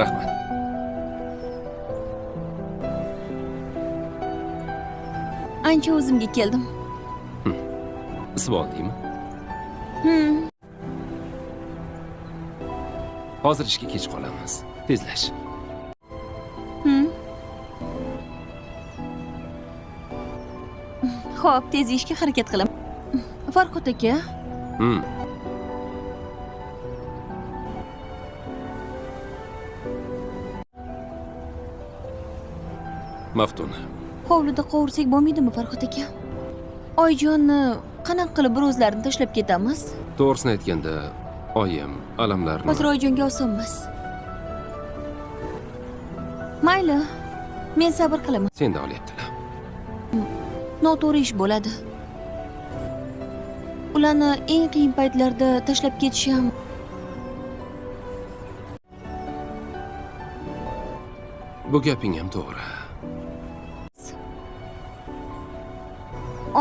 Rahmat. Ancha o'zimga keldim. Isib oldingmi? Hmm. Hozir ishga kech qolamiz. Tezlash. Xo'p, tez ishga harakat qilaman. Farhod aka, Maftun. hovlida qovursak bo'lmaydimi Farhod aka? Oyjonni qanaqa qilib bir o'zlarini tashlab ketamiz? To'g'risini aytganda, oyim alamlarni Hozir Oyjonga osonmas. Mayli, men sabr qilaman. senda olyaptilar. Noto'g'ri ish bo'ladi. Ularni eng qiyin paytlarda tashlab ketish ham Bu gaping ham to'g'ri.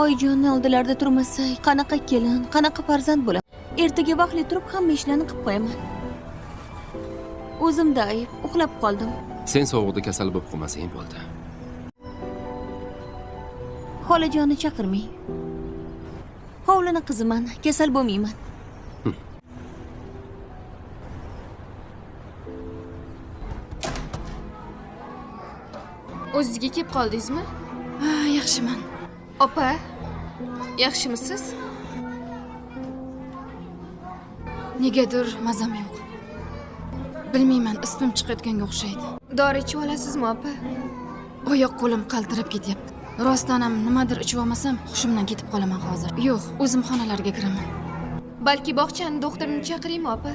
Oyjonni oldilarida turmasak, qanaqa kelin, qanaqa farzand bo'ladi? Ertaga vaqtli turib hamma ishlarni qilib qo'yaman. O'zimda ayb, uxlab qoldim. Sen sovuqda kasal bo'lib qolmasang bo'ldi. Xolajonni chaqirmang. Hovlini qiziman, kasal bo'lmayman. O'zingizga kelib qoldingizmi? Yaxshiman. Opa, yaxshimisiz? Negadir mazam yo'q. Bilmayman, ismim chiqayotganga o'xshaydi. Dori ichib olasizmi, opa? Oyoq qo'lim qaltirab ketyapti. Rostdan ham nimadir ichib olmasam, hushimdan ketib qolaman hozir. Yo'q, o'zim xonalarga kiraman. Balki bog'chani doktorini chaqiraymi, opa?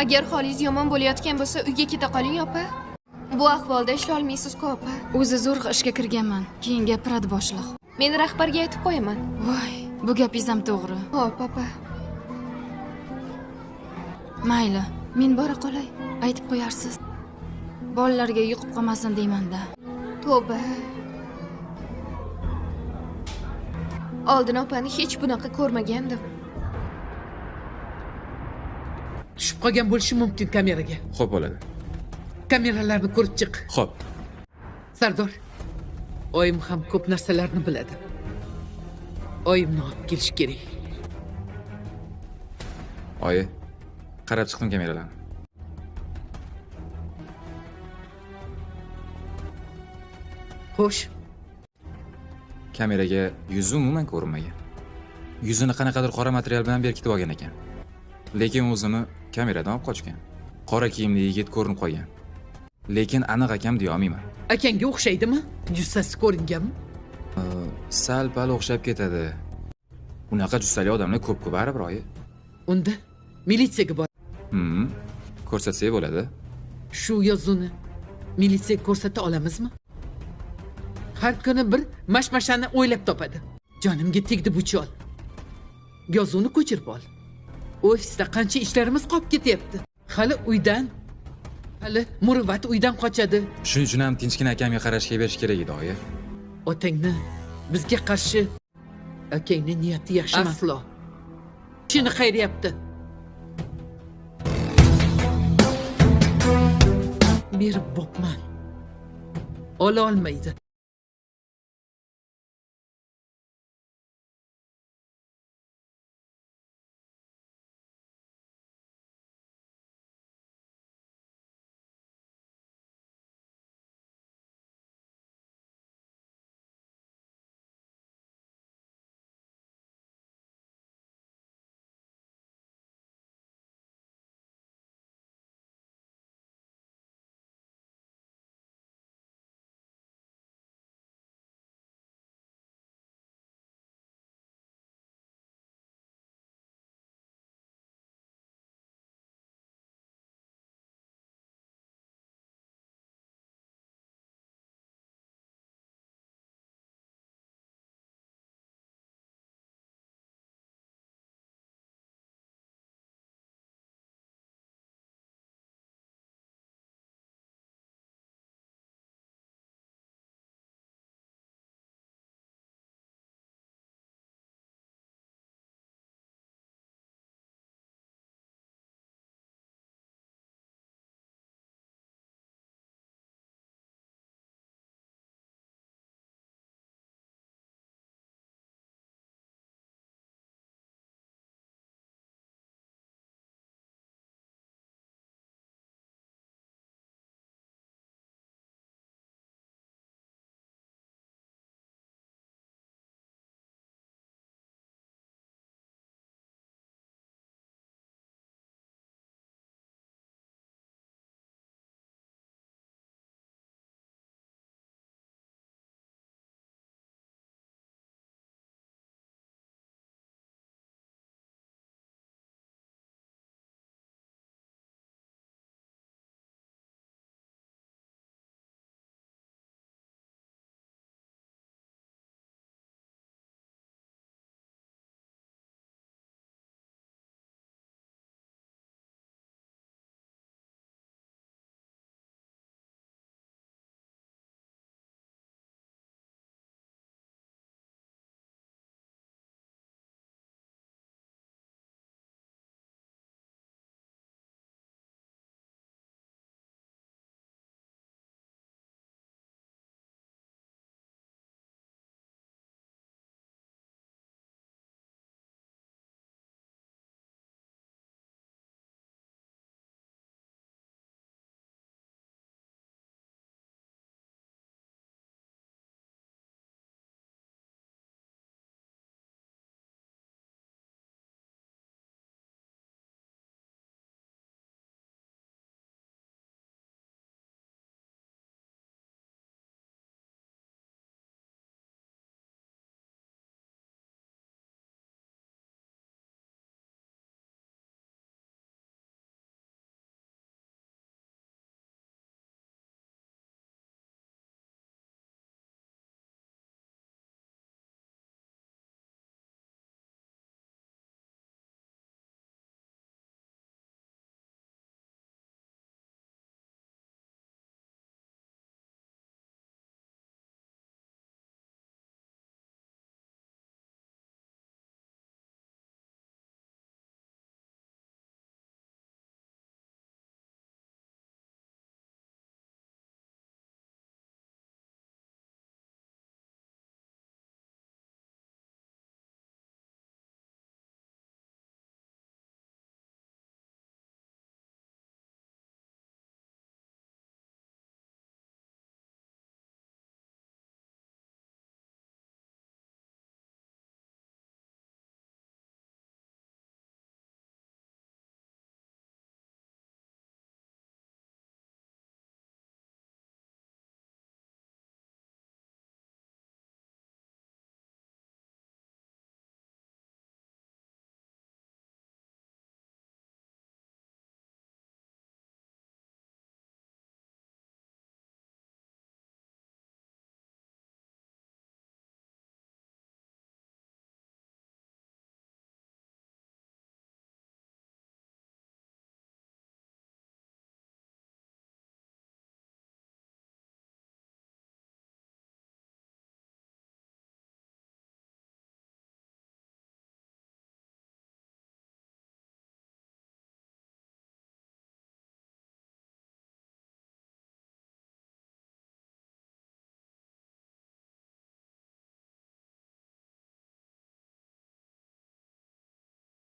Agar holingiz yomon bo'layotgan bo'lsa, uyga keta qoling, opa. Bu ahvolda ishlay olmaysiz-ku, opa. O'zi zo'rg'a ishga kirganman. Keyin gapiradi boshliq. Men rahbarga aytib qo'yaman. Voy, bu gapingiz ham to'g'ri. Xo'p, opa. Mayli, men bora qolay. Aytib qo'yarsiz. Bolalarga yiqib qolmasin deyman-da. Tavba. Oldin opani hech bunaqa ko'rmagandim. Tushib qolgan bo'lishi mumkin kameraga. Xo'p bo'ladi. Kameralarni ko'rib chiq. Xo'p. Sardor, oyim ham ko'p narsalarni biladi. Oyimni olib kelish kerak. Oyi, qarab chiqdim kameralarni. Xo'sh, Kameraga yuzi umuman ko'rinmagan. Yuzini qanaqadir qora material bilan berkitib olgan ekan. Lekin o'zini kameradan olib qochgan. Qora kiyimli yigit ko'rinib qolgan. Lekin aniq akam deya olmayman. akangga o'xshaydimi? Jussasi ko'ringanmi? Sal pal o'xshab ketadi. Unaqa jussali odamlar ko'p-ku baribir oyi. Unda militsiyaga bor. Ko'rsatsak bo'ladi. Shu yozuvni militsiyaga ko'rsata olamizmi? Har kuni bir mashmashani o'ylab topadi. Jonimga tegdi bu chol. Yozuvni ko'chirib ol. Ofisda qancha ishlarimiz qolib ketyapti. Hali Murvat uydan qochadi. Shuning uchun ham tinchgina akamga qarashga berish kerak edi oyi. Otangni bizga qarshi akangni niyati yaxshi emas. Aslo. Shuni qayrayapti. Berib bo'pman. Ola olmaydi.